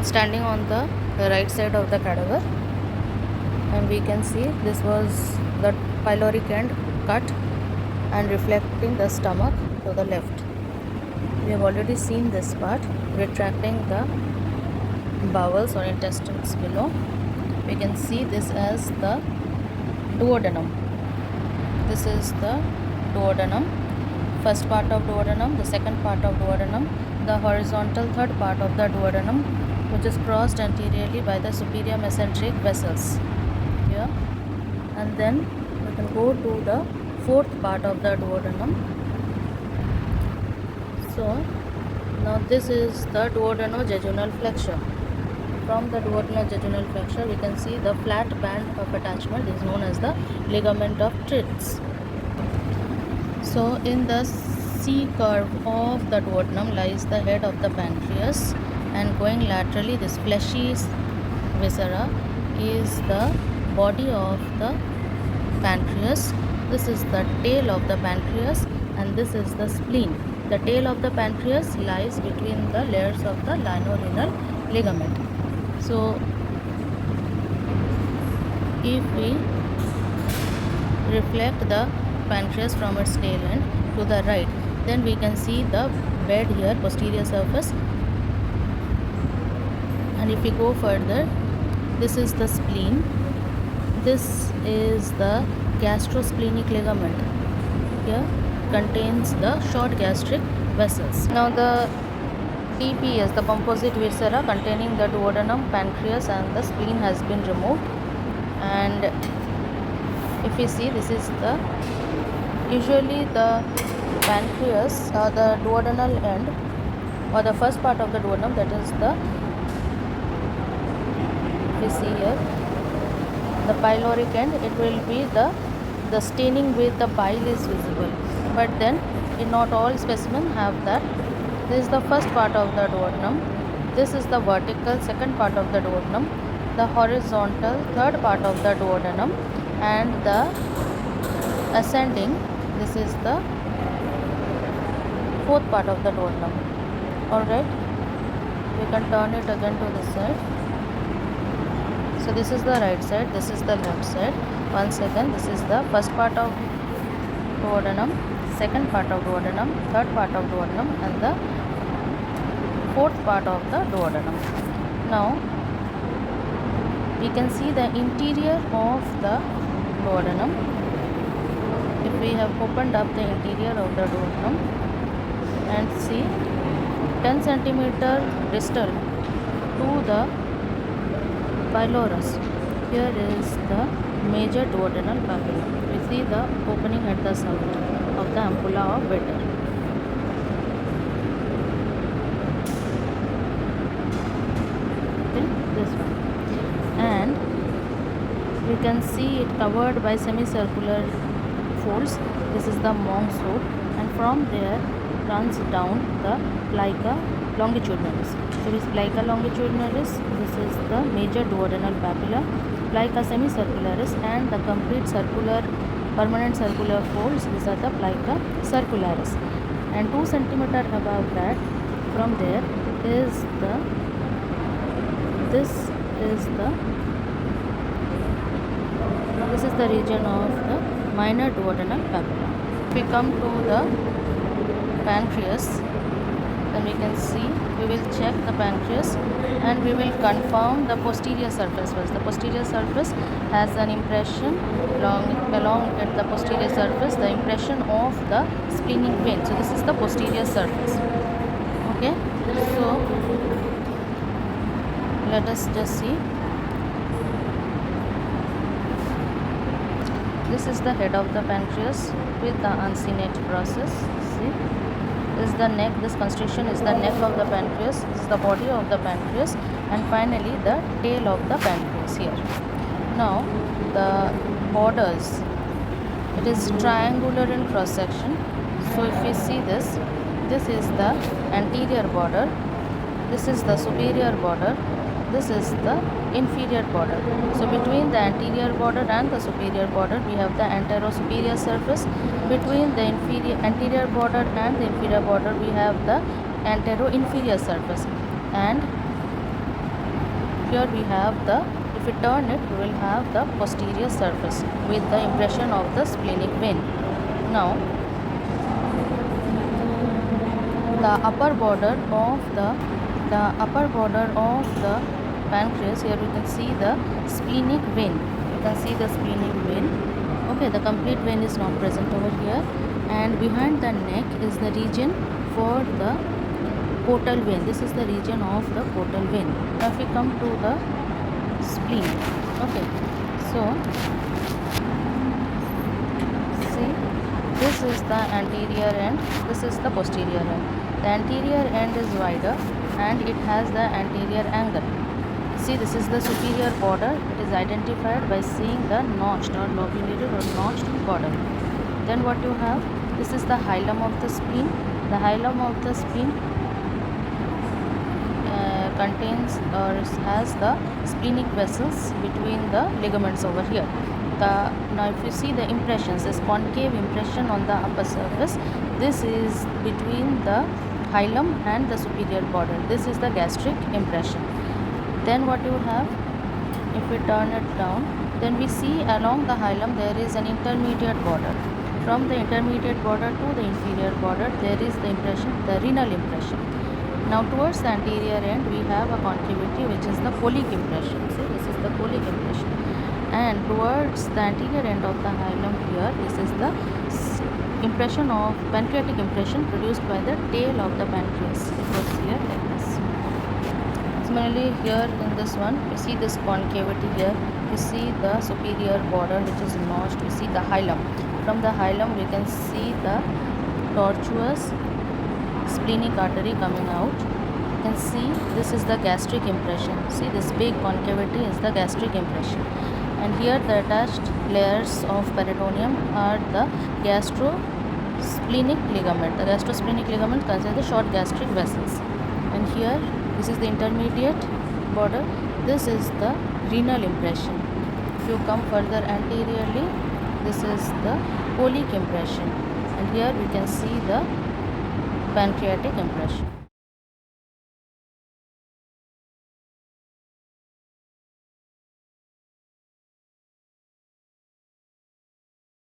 standing on the right side of the cadaver, and we can see this was the pyloric end cut and reflecting the stomach to the left. We have already seen this part, retracting the bowels or intestines below. We can see this as the duodenum. This is the duodenum, first part of duodenum, the second part of duodenum, the horizontal third part of the duodenum, which is crossed anteriorly by the superior mesenteric vessels here. And then we can go to the fourth part of the duodenum. So now this is the duodenojejunal flexure. From the duodenojejunal flexure, we can see the flat band of attachment is known as the ligament of Treitz. So in the C curve of the duodenum lies the head of the pancreas, and going laterally, this fleshy viscera is the body of the pancreas. This is the tail of the pancreas, and this is the spleen. The tail of the pancreas lies between the layers of the lienorenal ligament. So if we reflect the pancreas from its tail end to the right, then we can see the bed here, posterior surface. And if we go further, this is the spleen. This is the gastrosplenic ligament. Here contains the short gastric vessels. Now the DPS, the composite viscera containing the duodenum, pancreas and the spleen has been removed. And if we see, this is the usually the pancreas or the duodenal end or the first part of the duodenum, that is the, if we see here, the pyloric end, it will be the staining with the bile is visible, but then in not all specimens have that. This is the first part of the duodenum. This is the vertical second part of the duodenum, the horizontal third part of the duodenum, and the ascending, this is the fourth part of the duodenum. Alright, we can turn it again to this side. So this is the right side, this is the left side. Once again, this is the first part of duodenum, second part of duodenum, third part of duodenum, and the fourth part of the duodenum. Now we can see the interior of the duodenum. If we have opened up the interior of the duodenum and see 10 cm distal to the pylorus, here is the major duodenal papilla. We see the opening at the south of the ampulla of Bitter. Okay, this one. And we can see it covered by semicircular folds. This is the monk's hood, and from there runs down the plica longitudinalis. So this plica longitudinalis, this is the major duodenal papilla, plica semicircularis, and the complete circular, permanent circular folds, these are the plica circularis. And 2 cm above that, from there is the, this is the region of the minor duodenal papilla. If we come to the pancreas, then we can see, we will check the pancreas and we will confirm the posterior surface first. The posterior surface has an impression along at the posterior surface, the impression of the splenic vein. So this is the posterior surface. Okay, so let us just see. This is the head of the pancreas with the uncinate process. See, this is the neck, this constriction is the neck of the pancreas, this is the body of the pancreas, and finally the tail of the pancreas here. Now the borders, it is triangular in cross section. So if we see this, this is the anterior border, this is the superior border, this is the inferior border. So between the anterior border and the superior border, we have the anterosuperior surface. Between the anterior border and the inferior border, we have the antero-inferior surface. And here we have the, if we turn it, we will have the posterior surface with the impression of the splenic vein. Now, the upper border of the pancreas, here we can see the splenic vein. You can see the splenic vein. Okay, the complete vein is not present over here, and behind the neck is the region for the portal vein. This is the region of the portal vein. Now if we come to the spleen, okay, so see, this is the anterior end, this is the posterior end. The anterior end is wider and it has the anterior angle. See, this is the superior border. It is identified by seeing the notched or lobulated or notched border. Then what you have, this is the hilum of the spleen. The hilum of the spleen contains or has the splenic vessels between the ligaments over here. Now if you see the impressions, this concave impression on the upper surface, this is between the hilum and the superior border. This is the gastric impression. Then what you have, if we turn it down, then we see along the hilum there is an intermediate border. From the intermediate border to the inferior border, there is the impression, the renal impression. Now towards the anterior end, we have a concavity which is the colic impression. See, this is the colic impression. And towards the anterior end of the hilum here, this is the impression of pancreatic impression produced by the tail of the pancreas. It goes here like this. Similarly, here in this one, we see this concavity here. We see the superior border which is notched. We see the hilum. From the hilum, we can see the tortuous splenic artery coming out. You can see this is the gastric impression. See, this big concavity is the gastric impression. And here the attached layers of peritoneum are the gastrosplenic ligament. The gastrosplenic ligament contains the short gastric vessels. And here, this is the intermediate border. This is the renal impression. If you come further anteriorly, this is the colic impression. And here we can see the pancreatic impression.